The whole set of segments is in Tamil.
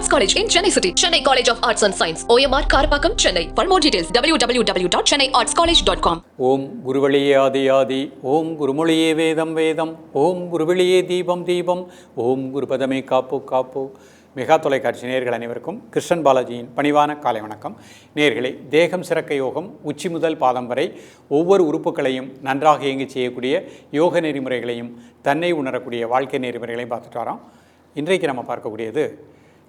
Arts College in Chennai City. Chennai College of Arts and Science. OMR Karapakam, Chennai. For more details, www.chennaiartscollege.com. ஓம் குருவழியே ஆதி ஆதி, ஓம் குருமொழியே வேதம் வேதம், ஓம் குருவெளியே தீபம் தீபம், ஓம் குருபதமே காப்பு காப்பு. மெகா தொலைக்காட்சி நேயர்கள் அனைவருக்கும் கிருஷ்ணன் பாலாஜியின் பணிவான காலை வணக்கம். நேயர்களே, தேகம் சிறக்க யோகம் உச்சி முதல் பாதம் வரை ஒவ்வொரு உறுப்புகளையும் நன்றாக இயங்கி செய்யக்கூடிய யோக நெறிமுறைகளையும் தன்னை உணரக்கூடிய வாழ்க்கை நெறிமுறைகளையும் பார்த்துட்டு வரோம். இன்றைக்கு நம்ம பார்க்கக்கூடியது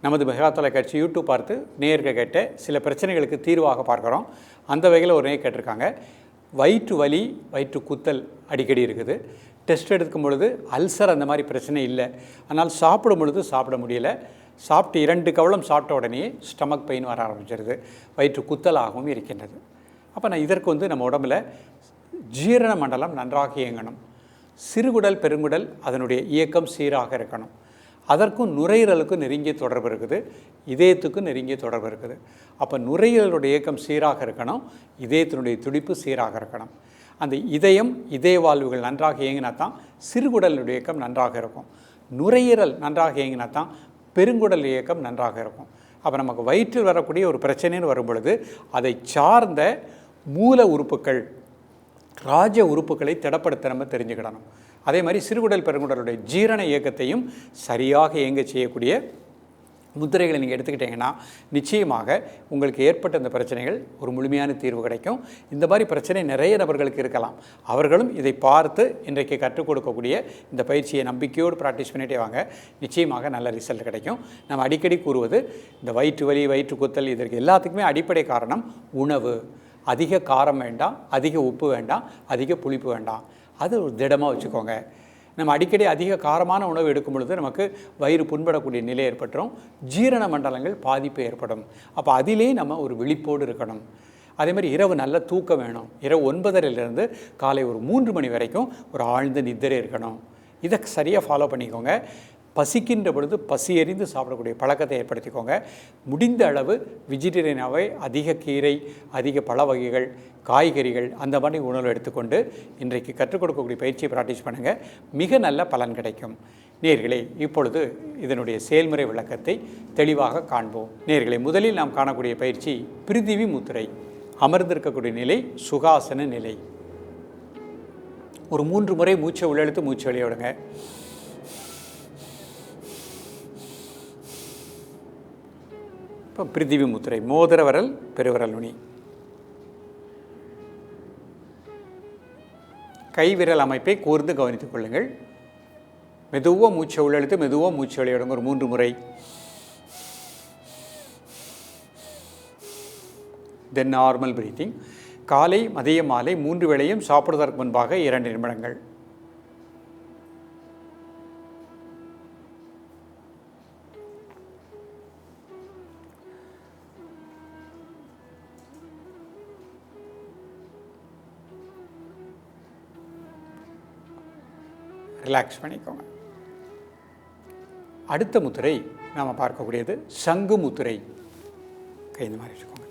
நமது மெகா தொலைக்காட்சி யூடியூப் பார்த்து நேயர்கள் கேட்ட சில பிரச்சனைகளுக்கு தீர்வாக பார்க்குறோம். அந்த வகையில் ஒரு நேயர் கேட்டிருக்காங்க, வயிற்று வலி வயிற்று குத்தல் அடிக்கடி இருக்குது. டெஸ்ட் எடுக்கும் பொழுது அல்சர் அந்த மாதிரி பிரச்சனை இல்லை, ஆனால் சாப்பிடும் பொழுது சாப்பிட முடியலை. சாப்பிட்டு 2 கவளம் சாப்பிட்ட உடனே ஸ்டமக் பெயின் வர ஆரம்பிச்சிருது, வயிற்று குத்தலாகவும் இருக்கின்றது. அப்போ இதற்கு நம்ம உடம்பில் ஜீரண மண்டலம் நன்றாக இயங்கணும். சிறுகுடல் பெருங்குடல் அதனுடைய இயக்கம் சீராக இருக்கணும். அதற்கும் நுரையீரலுக்கும் நெருங்கிய தொடர்பு இருக்குது, இதயத்துக்கும் நெருங்கிய தொடர்பு இருக்குது. அப்போ நுரையீரலுடைய இயக்கம் சீராக இருக்கணும், இதயத்தினுடைய துடிப்பு சீராக இருக்கணும். அந்த இதய வாழ்வுகள் நன்றாக இயங்கினா தான் சிறுகுடலுடைய இயக்கம் நன்றாக இருக்கும். நுரையீரல் நன்றாக இயங்கினா தான் பெருங்குடல் இயக்கம் நன்றாக இருக்கும். அப்போ நமக்கு வயிற்றில் வரக்கூடிய ஒரு பிரச்சனைன்னு வரும் பொழுது அதை சார்ந்த மூல உறுப்புகள், ராஜ உறுப்புகளை திடப்படுத்த நம்ம தெரிஞ்சுக்கிடணும். அதே மாதிரி சிறுகுடல் பெருங்குடலுடைய ஜீரண இயக்கத்தையும் சரியாக இயங்க செய்யக்கூடிய முத்திரைகளை நீங்கள் எடுத்துக்கிட்டிங்கன்னா நிச்சயமாக உங்களுக்கு ஏற்பட்ட இந்த பிரச்சனைகள் ஒரு முழுமையான தீர்வு கிடைக்கும். இந்த மாதிரி பிரச்சனை நிறைய நபர்களுக்கு இருக்கலாம். அவர்களும் இதை பார்த்து இன்றைக்கு கற்றுக் கொடுக்கக்கூடிய இந்த பயிற்சியை நம்பிக்கையோடு ப்ராக்டிஸ் பண்ணிகிட்டே வாங்க, நிச்சயமாக நல்ல ரிசல்ட் கிடைக்கும். நம்ம அடிக்கடி கூறுவது, இந்த வயிற்று வலி வயிற்று குத்தல் இதற்கு எல்லாத்துக்குமே அடிப்படை காரணம் உணவு. அதிக காரம் வேண்டாம், அதிக உப்பு வேண்டாம், அதிக புளிப்பு வேண்டாம். அது ஒரு திடமாக வச்சுக்கோங்க. நம்ம அடிக்கடி அதிக காரமான உணவு எடுக்கும் பொழுது நமக்கு வயிறு புண்படக்கூடிய நிலை ஏற்பட்டுரும், ஜீரண மண்டலங்கள் பாதிப்பு ஏற்படும். அப்போ அதிலே நம்ம ஒரு விழிப்போடு இருக்கணும். அதே மாதிரி இரவு நல்ல தூக்கம் வேணும். இரவு 9:30 காலை ஒரு 3 மணி வரைக்கும் ஒரு ஆழ்ந்த நித்திரை இருக்கணும். இதை சரியாக ஃபாலோ பண்ணிக்கோங்க. பசிக்கின்ற பொழுது பசி எறிந்து சாப்பிடக்கூடிய பழக்கத்தை ஏற்படுத்திக்கோங்க. முடிந்த அளவு வெஜிடேரியனாகவே அதிக கீரை, அதிக பழ வகைகள், காய்கறிகள் அந்த மாதிரி உணவு எடுத்துக்கொண்டு இன்றைக்கு கற்றுக் கொடுக்கக்கூடிய பயிற்சியை ப்ராக்டிஸ் பண்ணுங்கள். மிக நல்ல பலன் கிடைக்கும். நேயர்களே, இப்பொழுது இதனுடைய செயல்முறை விளக்கத்தை தெளிவாக காண்போம். நேயர்களே, முதலில் நாம் காணக்கூடிய பயிற்சி பிரிதிவி முத்திரை. அமர்ந்திருக்கக்கூடிய நிலை சுகாசன நிலை. ஒரு 3 முறை மூச்சை உள்ளெழுத்து மூச்சு வெளியே விடுங்க. இப்போ பிரிதிவி முத்திரை, மோதிர விரல் பெருவிரல் நுனி, கைவிரல் அமைப்பை கூர்ந்து கவனித்துக் கொள்ளுங்கள். மெதுவாக மூச்சை உள்ளெழுத்து மெதுவாக மூச்சு வெளியிடுங்க ஒரு 3 முறை. தென் நார்மல் பிரீத்திங். காலை மதியம் மாலை 3 வேளையும் சாப்பிடுவதற்கு முன்பாக 2 நிமிடங்கள். ரிலாக்ஸ் பண்ணிக்கோங்க. அடுத்த முத்திரை நாம் பார்க்கக்கூடியது சங்கு முத்திரை. கை இந்த மாதிரி வச்சுக்கோங்க.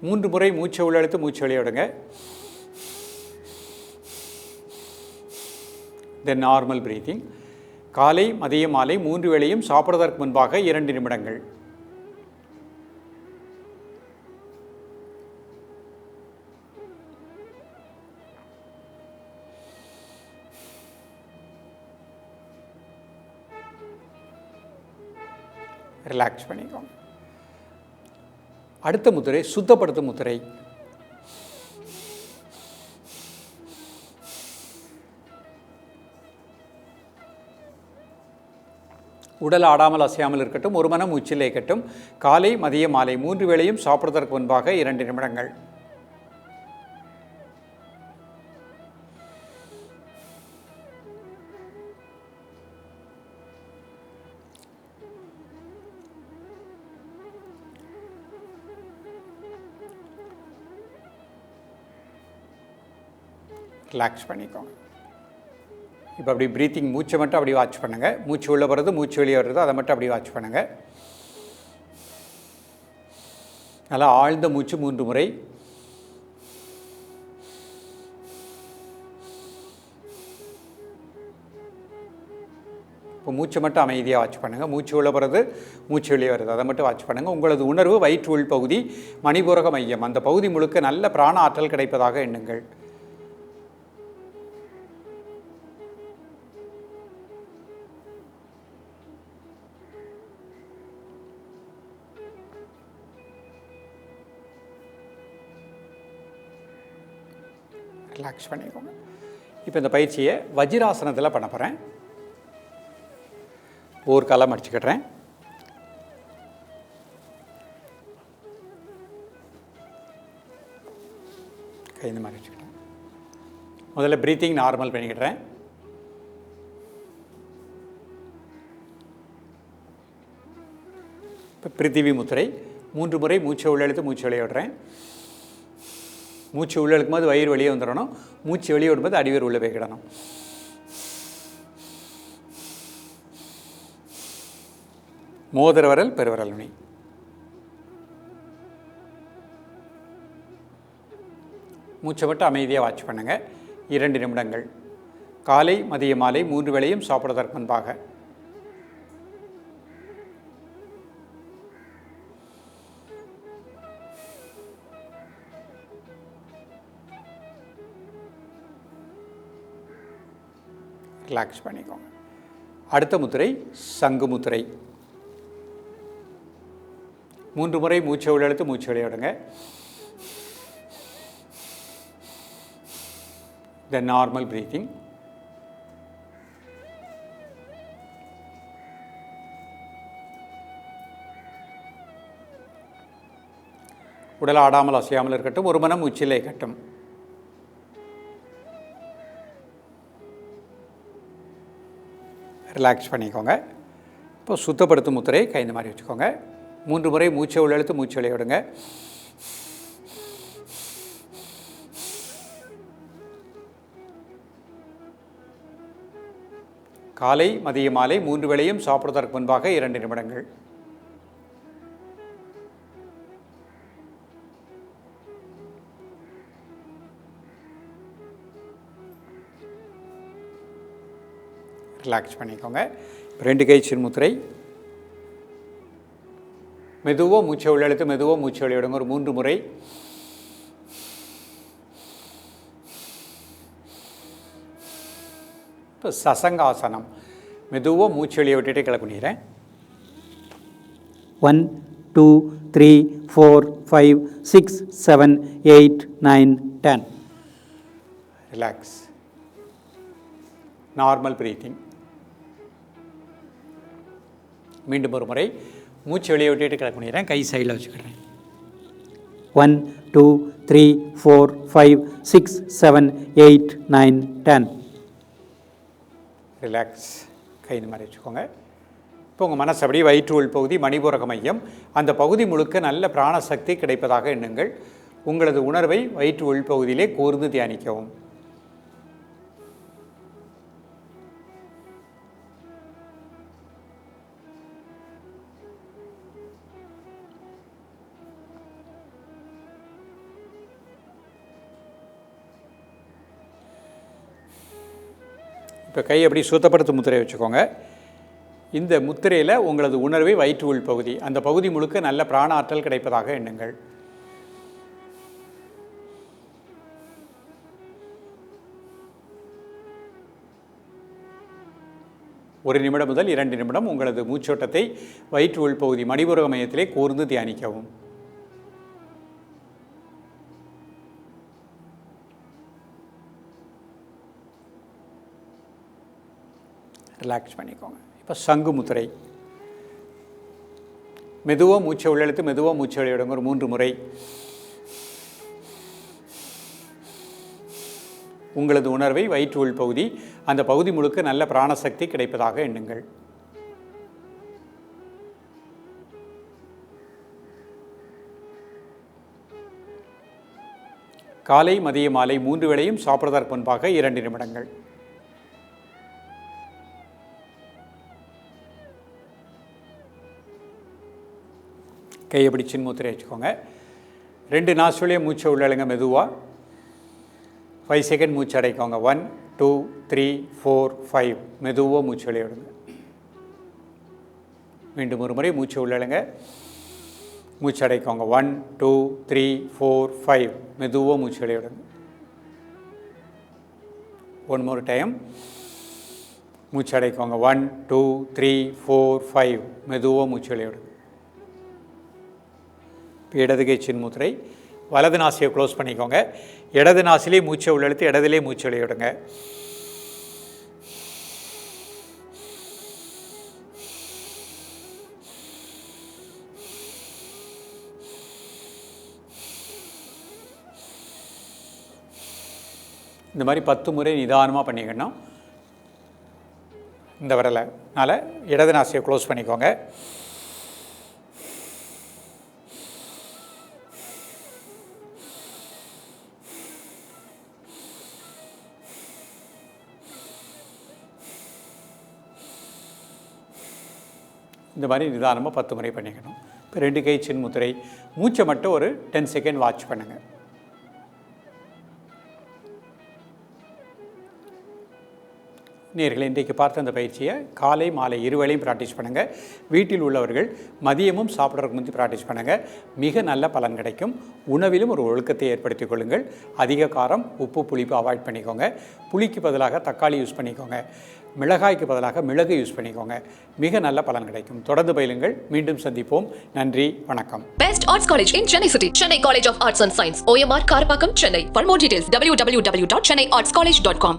3 முறை மூச்சை உள்ளெழுத்து மூச்சு வெளியே விடுங்க. தென் நார்மல் பிரீத்திங். காலை மதியம் மாலை 3 வேளையும் சாப்பிடுவதற்கு முன்பாக 2 நிமிடங்கள். ரிலாக்ஸ் பண்ணிக்கோங்க. அடுத்த முத்திரை சுத்தப்படுத்தும் முத்திரை. உடல் ஆடாமல் அசையாமல் இருக்கட்டும், ஒரு மனம் மூச்சில் இருக்கட்டும். காலை மதியம் மாலை 3 வேளையும் சாப்பிடுவதற்கு முன்பாக 2 நிமிடங்கள். ரிலாக்ஸ் பண்ணிக்கோங்க. இப்போ அப்படி ப்ரீத்திங் மூச்சை மட்டும் அப்படி வாட்ச் பண்ணுங்கள். மூச்சு உள்ளே வர்றது மூச்சு வெளியே வர்றது அதை மட்டும் அப்படி வாட்ச் பண்ணுங்கள். நல்லா ஆழ்ந்த மூச்சு 3 முறை. இப்போ மூச்சை மட்டும் அமைதியாக வாட்ச் பண்ணுங்கள். மூச்சு உள்ள போகிறது, மூச்சு வெளியே வருது, அதை மட்டும் வாட்ச் பண்ணுங்கள். உங்களது உணர்வு வயிற்று உள் பகுதி மணிபூரக மையம், அந்த பகுதி முழுக்க நல்ல பிராண ஆற்றல் கிடைப்பதாக எண்ணுங்கள். ரிலாக்ஸ் பண்ணிக்கோங்க. இப்போ இந்த பயிற்சியை வஜ்ராசனத்தில் பண்ண போகிறேன். ஒரு காலம் அடிச்சுக்கிடுறேன். கை இந்த மாதிரி வச்சுக்கிட்டேன். முதல்ல ப்ரீத்திங் நார்மல் பண்ணிக்கிடுறேன். இப்போ பிருத்திவி முத்திரை 3 முறை மூச்சை உள்ளெழுத்து மூச்சு வெளியே விடுறேன். மூச்சு உள்ளே எடுக்கும்போது வயிறு வெளியே வந்துடணும். மூச்சு வெளியே விடும்போது அடிவேர் உள்ளே போய்க்கிடணும். மோதிர விரல் பெருவிரல் நுனி. மூச்சை மட்டும் அமைதியாக வாட்ச் பண்ணுங்கள். 2 நிமிடங்கள். காலை மதிய மாலை 3 வேளையும் சாப்பிடுவதற்கு முன்பாக. ரிலாக்ஸ் பண்ணிக்கோங்க. அடுத்த முத்திரை சங்கு முத்திரை. 3 முறை மூச்சை உள்ளெழுத்து மூச்சு வெளியே விடுங்க. The normal breathing. உடல் ஆடாமல் அசையாமல் இருக்கட்டும். ஒரு மனம் உச்சிலே கட்டும். ரிலாக்ஸ் பண்ணிக்கோங்க. இப்போ சுத்தப்படுத்தும் முத்திரை கை இந்த மாதிரி வச்சுக்கோங்க. 3 முறை மூச்சை உள்ளெழுத்து மூச்சு வெளியே விடுங்க. காலை மதிய மாலை 3 வேளையும் சாப்பிடுவதற்கு முன்பாக 2 நிமிடங்கள். ரிலாக்ஸ் பண்ணிக்கோங்க. 2 கை சின்முத்திரை. மெதுவாக மூச்சை உள்ளெழுத்து மெதுவாக மூச்சு வெளியே விடுங்க. ஒரு 3 முறை. இப்போ சசங்காசனம். மெதுவாக மூச்சு வெளியே விட்டுட்டு கிளப்பிடுறேன். 1 2 3 4 5 6 7 8 9 10. ரிலாக்ஸ். Normal breathing. மீண்டும் ஒரு முறை மூச்சு வெளியே விட்டுட்டு கிளப் பண்ணிடுறேன். கை சைடில் வச்சுக்கிறேன். 1 2 3 4 5 6 7 8 9 10. ரிலாக்ஸ். கை இந்த மாதிரி வச்சுக்கோங்க. இப்போ உங்கள் மனசு அப்படியே வயிற்று உள் பகுதி மணிபூரக மையம், அந்த பகுதி முழுக்க நல்ல பிராணசக்தி கிடைப்பதாக எண்ணுங்கள். உங்களது உணர்வை வயிற்று உள் பகுதியிலே கூர்ந்து தியானிக்கவும். இப்போ கை அப்படி சுத்தப்படுத்தும் முத்திரையை வச்சுக்கோங்க. இந்த முத்திரையில் உங்களது உணர்வை வயிற்று உள் பகுதி, அந்த பகுதி முழுக்க நல்ல பிராண ஆற்றல் கிடைப்பதாக எண்ணுங்கள். ஒரு நிமிடம் முதல் 2 நிமிடம் உங்களது மூச்சோட்டத்தை வயிற்று உள் பகுதி மணிபூரக மையத்திலே கூர்ந்து தியானிக்கவும். ரிலாக்ஸ் பண்ணிக்கோங்க. இப்போ சங்கு முத்திரை. மெதுவாக மூச்சை உள்ளெழுத்து மெதுவாக மூச்சை வெளியே விடுங்க. ஒரு 3 முறை. உங்களது உணர்வை வயிற்று உள் பகுதி, அந்த பகுதி முழுக்க நல்ல பிராணசக்தி கிடைப்பதாக எண்ணுங்கள். காலை மதிய மாலை 3 வேளையும் சாப்பிடுவதற்கு முன்பாக 2 நிமிடங்கள். கையை பிடி சின்முத்திரை வச்சுக்கோங்க. 2 நாசுலையும் மூச்சை உள்ளழுங்க மெதுவாக. 5 செகண்ட் மூச்சு அடைக்கோங்க. 1 2 3 4 5. மெதுவாக மூச்சு வெளியே விடுங்க. மீண்டும் ஒரு முறை மூச்சு உள்ளழுங்க. மூச்சு அடைக்கோங்க. 1 2 3 4 5. மெதுவாக மூச்சு வெளியிடுங்க. One more time. மூச்சு அடைக்கோங்க. 1 2 3 4 5. மெதுவாக மூச்சு வெளியிடுங்க. இடது கை சின்முத்திரை. வலது நாசியை க்ளோஸ் பண்ணிக்கோங்க. இடது நாசிலே மூச்சை உள்ளெழுத்து இடதுலே மூச்சு வெளியிடுங்க. இந்த மாதிரி 10 முறை நிதானமாக பண்ணிக்கணும். இந்த விரலால் இடது நாசியை க்ளோஸ் பண்ணிக்கோங்க. இந்த மாதிரி நிதானமாக 10 முறை பண்ணிக்கணும். இப்போ 2 கை சின்முத்திரை. மூச்சை மட்டும் ஒரு 10 செகண்ட் வாட்ச் பண்ணுங்கள். நேயர்களே, இன்றைக்கு பார்த்த அந்த பயிற்சியை காலை மாலை இருவேளையும் ப்ராக்டிஸ் பண்ணுங்கள். வீட்டில் உள்ளவர்கள் மதியமும் சாப்பிட்றதுக்கு முந்தி ப்ராக்டிஸ் பண்ணுங்கள். மிக நல்ல பலன் கிடைக்கும். உணவிலும் ஒரு ஒழுக்கத்தை ஏற்படுத்திக் கொள்ளுங்கள். அதிக காரம், உப்பு, புளிப்பு அவாய்ட் பண்ணிக்கோங்க. புளிக்கு பதிலாக தக்காளி யூஸ் பண்ணிக்கோங்க. மிளகாய்க்கு பதிலாக மிளகு யூஸ் பண்ணிக்கோங்க. மிக நல்ல பலன் கிடைக்கும். தொடர்ந்து பயிலுங்கள். மீண்டும் சந்திப்போம். நன்றி, வணக்கம். Best Arts College in Chennai City. Chennai College of Arts and Science. OMR Karpakkam, Chennai. For more details, www.chennaiartscollege.com.